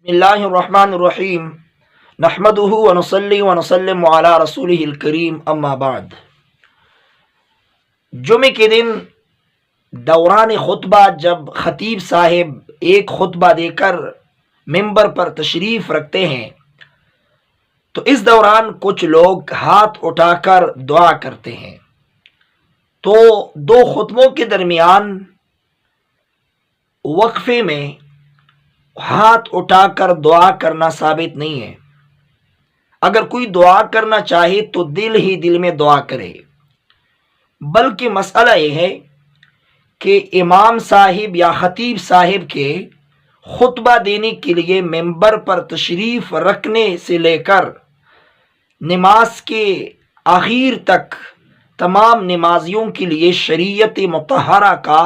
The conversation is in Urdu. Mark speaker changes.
Speaker 1: بسم اللہ الرحمن الرحیم نحمدہ ونصلی ونسلم علی رسولہ الکریم اما بعد۔ جمعے کے دن دوران خطبہ جب خطیب صاحب ایک خطبہ دے کر ممبر پر تشریف رکھتے ہیں تو اس دوران کچھ لوگ ہاتھ اٹھا کر دعا کرتے ہیں، تو دو خطبوں کے درمیان وقفے میں ہاتھ اٹھا کر دعا کرنا ثابت نہیں ہے۔ اگر کوئی دعا کرنا چاہے تو دل ہی دل میں دعا کرے، بلکہ مسئلہ یہ ہے کہ امام صاحب یا خطیب صاحب کے خطبہ دینے کے لیے ممبر پر تشریف رکھنے سے لے کر نماز کے آخر تک تمام نمازیوں کے لیے شریعت مطہرہ کا